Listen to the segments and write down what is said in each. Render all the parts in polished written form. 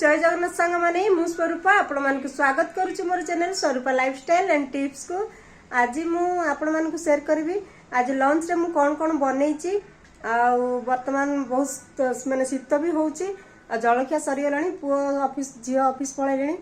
जय जगन्नाथ सांग माने मु स्वरूपा आपण मानक स्वागत करूची मोर channel Swarupa lifestyle and tips को। आज मु आपण मानक शेयर करबी आज लंच रे मु कोन कोन बनेइची आ वर्तमान बहुत माने शीत भी होउची आ जलखिया सरी गलानी पुओ ऑफिस जियो ऑफिस पळैलेनी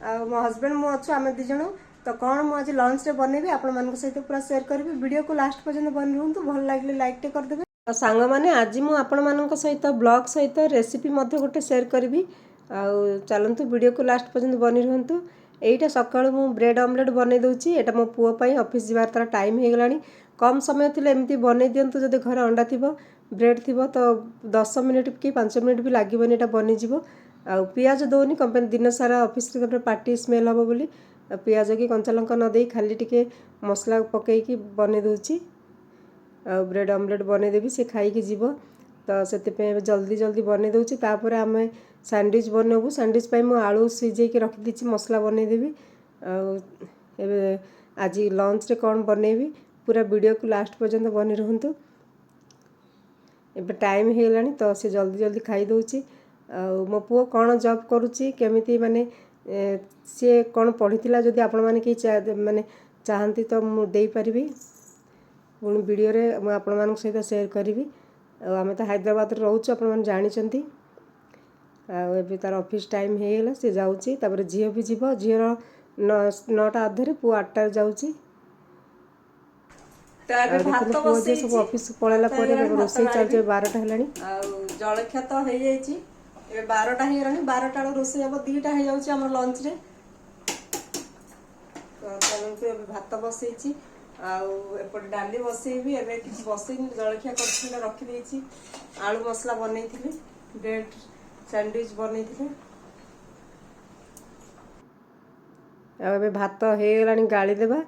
आ मो हस्बैंड मु अछु आमे दि जण तो कोन मु आज लंच रे बनेबी आपण मानक सहित पूरा शेयर करबी। वीडियो को लास्ट पर्यंत बन रहंतु भल लागले लाइक टे कर देबे। सांग माने आज मु आपण मानक सहित ब्लॉग सहित रेसिपी मध्ये गोटे शेयर करबी आ चलतु वीडियो को लास्ट पर्यंत बनी रुहतु। यहीटा सकाळु मु ब्रेड ऑमलेट बनै दउची एटा मो पुओ पई ऑफिस जिबार तार टाइम हे गलानी कम समय थिले एमती बनै दियंतु जदि घर अंडा थिबो ब्रेड थिबो तो 10 मिनिट कि 5 मिनिट भी लागिबनी एटा बनि जिवो। आ पियाज दोनी कंपनी दिन सारा ऑफिस रे पार्टी स्मेल हबो बोली पियाज की कंचा लंका न देई खाली टिके मसला पकई की बनै दउची आ ब्रेड ऑमलेट बनै देबी से खाई की जीवो। तो से जल्दी जल्दी बनै दउची तापर आमे सैंडविच बनबू। सैंडविच पाई मु आलू सिझे के रखी दीची मसला बनै देबी आ आज लंच रे कोन बनेबी पूरा वीडियो को लास्ट पर्यंत बनी रहंतु। एबे टाइम हे गलानी तो से जल्दी जल्दी खाई दउची आ मो पुओ कोन जॉब करूची केमिति माने से कोन पढितिला जदि आपण माने की माने चाहंती तो मु देई परिबी पुणी वीडियो रे मु आपण मानक सहित शेयर करबी। आ आमे तो हैदराबाद रे रहउछ आपण माने जानि चंती आ एबे तार ऑफिस टाइम हे गेला से जाउची तापर जियो भी जीवो जियो 9टा अधरे पु 8टा जाउची ताबे भात बसे सब ऑफिस पळेला परे रोसई चलजे 12टा हेलानी आ जळखिया तो हे जाईची एबे 12टा हे रानी 12टा रोसई अब 2टा हे जाउची हमर लंच रे तो चलते एबे भात बसेची आउट डाली बसैबी एबे किछ बसैनी जलखिया करथिला रखी देइछि आलू मसला बनैथिले ब्रेड सैंडविच बनैथिले आ एबे भात हे गलानी गाली देबा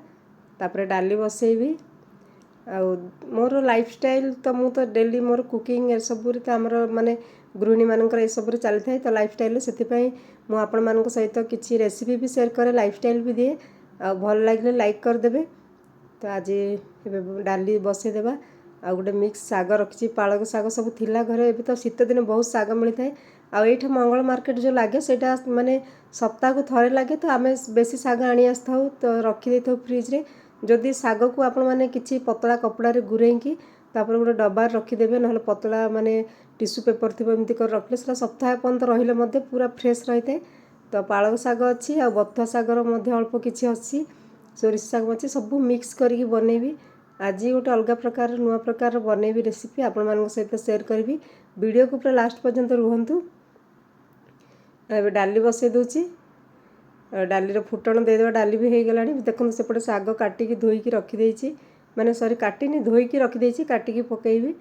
तापर डाली बसैबी। आ मोर लाइफस्टाइल तो मु तो डेली मोर कुकिंग ए सब रे हमर माने गृहिणी मानकर ए सब रे चली थाए तो लाइफस्टाइल सेति पई मु आपण मानक सहित किछि रेसिपी भी शेयर करे लाइफस्टाइल भी दिए आ भल लागले लाइक कर देबे। तो आज डाली बसई देबा आ गोटे मिक्स साग रखी पालक साग सब थिला घरे एबे तो शीत दिन बहुत साग मिलता है आ एठा मंगल मार्केट जो लागे सेटा माने सप्ताह को थरे लागे तो आमे बेसी साग आनी आस्थाउ तो रखी देथौ फ्रिज रे। जदि साग को आपण माने किछि पतला कपड़ा रे गुरेई की तापर गोटे डब्बा रखी देबे नहले पतला माने टिश्यू पेपर थिबो एमती कर रखले सेटा सप्ताह पर्यंत रहिले मध्ये पूरा फ्रेश रहिते। तो पालक साग अछि आ बथुआ सागर मध्ये अल्प किछि अछि सोरिष साग मची सब मिक्स करके बनेबी। आज गोटे अलग प्रकार नुआ प्रकार बनेबी रेसिपी आपण मानक सहित शेयर करबी। वीडियो को पूरा लास्ट पर्यंत रुहंतु। एबे डाली बसे दउची डाली रे फुटण दे देबा डाली भी हे गलानी देखन सेपटे साग काटी की धोई की रखी देइची माने सॉरी काटिनी धोई की रखी देइची काटी की पकेइबी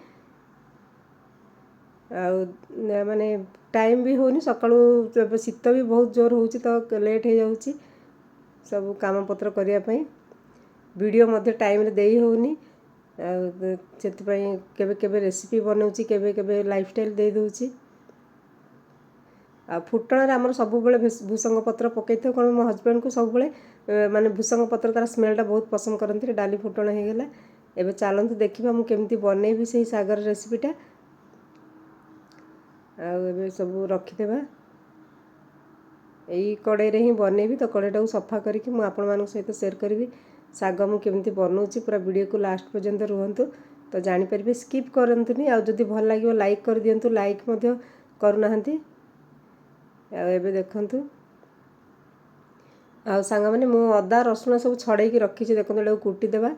आ माने टाइम भी होनी सकाळू शीत भी बहुत जोर होउची तो लेट हे जाउची सब काम पत्र करिया पई वीडियो मध्ये टाइम रे देई होनी सेति पई केबे केबे रेसिपी बनौची केबे केबे लाइफस्टाइल दे दउची आ फुटण रे हमर सब बेले भूसंग पत्र पकेइथो कोन मो हस्बैंड को सब बेले माने भूसंग पत्र तार स्मेलटा बहुत पसंद करंती। डाली फुटण हे गेला एबे चालंतु देखिबा मु केमती बनेबी सही सागर रेसिपीटा आ एबे सब रखी देबा एई कड़े रे ही बनेबी तो कड़ेटा को सफा करके मु आपण मानक सहित शेयर करबी साग मु केमती बनौची पूरा वीडियो को लास्ट पर्यंत रुहंतु तो जानि परबे स्किप करंतुनी आ जदि भल लागियो लाइक कर दियंतु लाइक मध्ये करूनाहंती आ एबे देखंतु आ सांगा माने मु अदा रसुण सब छड़ै की रखी छी देखंतु एडा कुटी देबा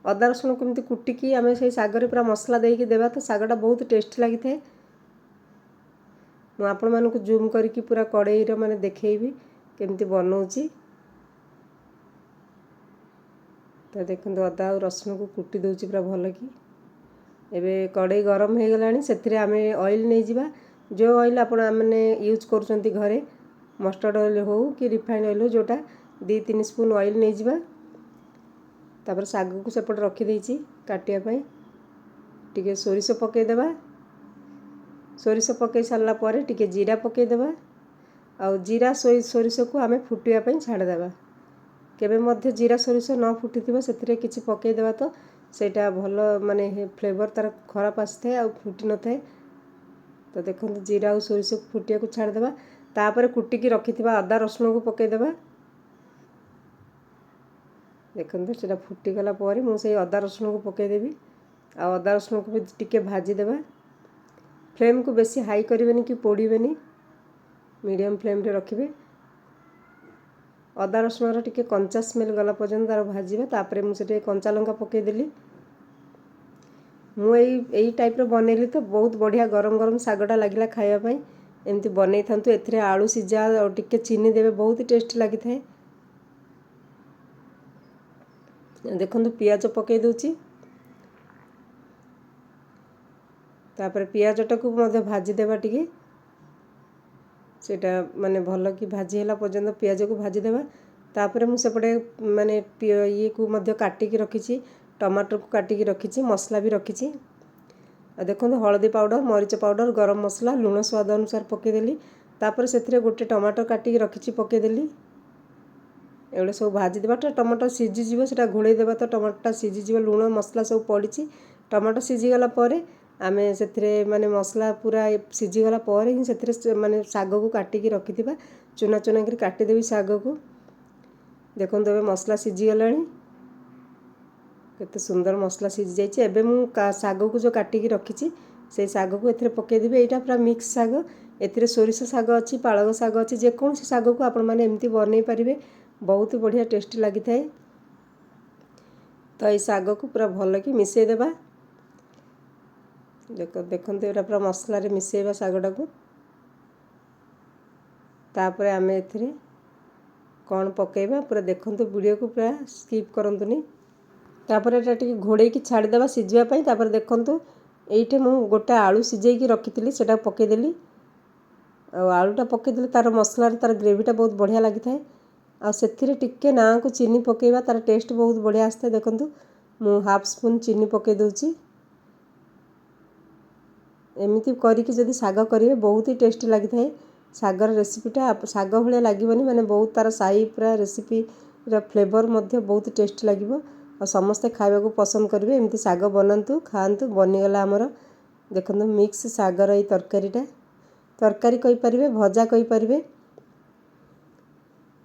अदा रसुण केमती कुटी की आमे सही साग रे पूरा मसला देई की देबा तो सागटा बहुत टेस्टी लागि थाए। मु आपण मानक जूम करके पूरा कड़ाई रे माने देखेइबी केमती बनौची तो देखंतु अदा और रसुण को कुटी दउची पूरा भल की एबे कड़ाई गरम हे गलानी सेथिरे आमे ऑयल नै जिबा जो ऑयल आपण माने यूज करूचंती घरे मस्टर्ड ऑयल हो कि रिफाइंड ऑयल हो जोटा 2-3 स्पून ऑयल नै जिबा तापर साग को सेपट रखी देइची काटिया पई टिके सोरिष पके देबा सोरिष पके सारला परे टिके जीरा पके देबा आ जीरा सोरिष को आमे फुटिया पई छाड़ देबा केबे मध्य जीरा सोरिष न फुटिथिबो सेथिरे किछि पके देबा तो सेटा भल माने फ्लेवर तार खराब आस्थे आ फुटी न थाए तो देखो जीरा और सोरिष फुटिया को छाड़ देबा तापर कुटिकी रखिथिबा अदा रसुण को पकेदेबा। देखते से फुटीगला मुझे अदा रसुण को पकईदेवी। आ अदा रसुण को भी टिके भाजीदेवा। फ्लेम को बेसी हाई करें कि पोड़ेनि, मीडियम फ्लेम रे रखिए। अदा रसुण टिके कंचा स्मेल गला पर्यंत तार भाजवा। तापर मुझे कंचा लंका पकईदेली। मुझे टाइप बनैली तो बहुत बढ़िया गरम गरम सागटा लगे खायापी। एमती बनई था ए आलू सीझा और टिके चीनी देवे, बहुत टेस्ट लगी था। देखो पियाज पकई दूची। तापर पियाजटा को भाजीदेवा टिके सेटा माने भल कि भाजीला पर्यंत पियाज को भाजीदेवा। तापर मुझेपटे माने ये को मध्य काटिकी रखी, टमाटर को काटिकी रखी, मसला भी रखी। देखो हलदी पाउडर, मरीच पाउडर, गरम मसला, लुण स्वाद अनुसार पकईदेली। तापर से गोटे टमाटर काटिकी रखी पकईदेली। एवढे सब भाजीदेवा। टमाटर सीझीज से घोड़देवा तो टमाटोटा सीझीज, लुण मसला सब पड़ी। टमाटर सीझीगला आम से माने मसला पूरा सीझीगला ही से माने साग को काटिकी रखि चुना चुना कर काटिदेवी साग को। देखो ए मसला सीझीगला, केते सुंदर मसला सीझी जाइए। एबे मु साग को जो काटिकी रखी से साग को एथिरे पकईदेवी। यहाँ पूरा मिक्स साग, एथिरे सोरिष साग अच्छी, पालग साग अच्छी, जेकोसी साग को आपण मैंने एमती बनई पारे, बहुत बढ़िया टेस्टी लगी थाए। तो ये साग को पूरा भल कि मिसईदेवा। देखो ये पूरा मसला रे मिसईबा सागटा को। तापर आम एथिरे कौन पकईबा पूरा देखो, वीडियो को पूरा स्किप करंतुनी। तापर एटा टिके घोड़े की छाड़देवा सीझापी। तापर देखो ये मु गोटे आलू सीझेकी रखी से पकईदेली। आलूटा पकईदेली तार मसलार तार ग्रेवीटा बहुत बढ़िया लगी थाए। आ से टिके ना को चीनी पकईबा, तार टेस्ट बहुत बढ़िया आसता। देखो मु हाफ स्पून चीनी पकई दूची। एमती करके जदि साग करेंगे बहुत ही टेस्टी लगी थाए। सागर रेसिपीटा साग भाया लगभग माने बहुत तार साई पूरा रेसिपी फ्लेवर मध्य बहुत टेस्टी लगे। और समस्ते खावा को पसंद करेंगे। एमती साग बनातु खातु। बनीगला आमर देखो मिक्स सागर ये तरकारीटा, तरकारी कहींपारे, भजा कहींपारे।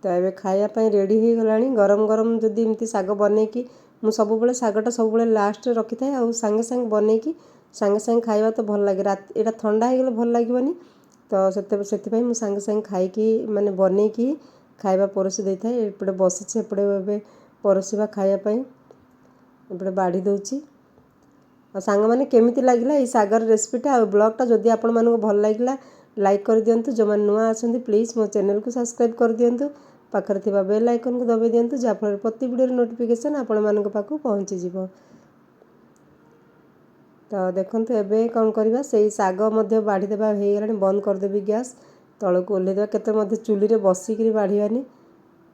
तो ये खायापी रेडी हो गला। गरम गरम जदि एमती साग बनईकी मु सब सागटा सब लास्ट रखी था। आ सांगे सांगे बनईकी सांगे सांगे खाइबा तो भल लगे। रात एटा ठंडा हो गले भल लगनी। तो से मुझे सांगे सांगे खाई माने बनईकी खाइबा परोसी देता है। एपटे बसी एपटे परोसवा खायापी एपटे बाढ़ी दूची। और सांग मैंने केमिति लगिला ये सागर रेसिपीटा आ ब्लॉगटा जदि आपण मानक भल लगिला लाइक कर दियंतु। जो माने नुआ आछंती प्लीज मो चैनल को सब्सक्राइब कर दियंतु। पाखरे थिबा बेल आइकन को दबाई दियंतु जाफल प्रति वीडियो नोटिफिकेशन आपण मानक पाखु पहुंची जिवो। तो देखो एबे कौन करवा से साग मध्य बाढ़ी देवा हो गला। बंद करदेवी गैस, तलक ओल्हेदेवा। केते चुली रे बसिकी बाढ़ीवानी।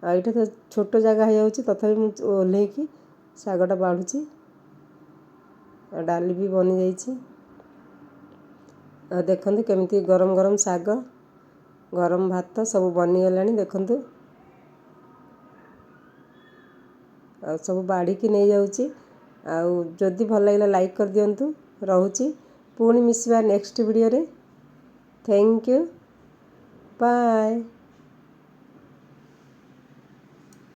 आईटा तो छोट जगह हो जाउची तथापि मुझे ओल्हेकी सागटा बाढ़ुची। डाली भी बनी जाइए। देखो केमिति गरम गरम साग, गरम भात सब बनीगला। देखु सब बाढ़ी की नहीं जाउची। जदि भल लगे लाइक कर दियंतु। रहुची पुणी मिसवा नेक्स्ट वीडियो रे। Thank you, bye.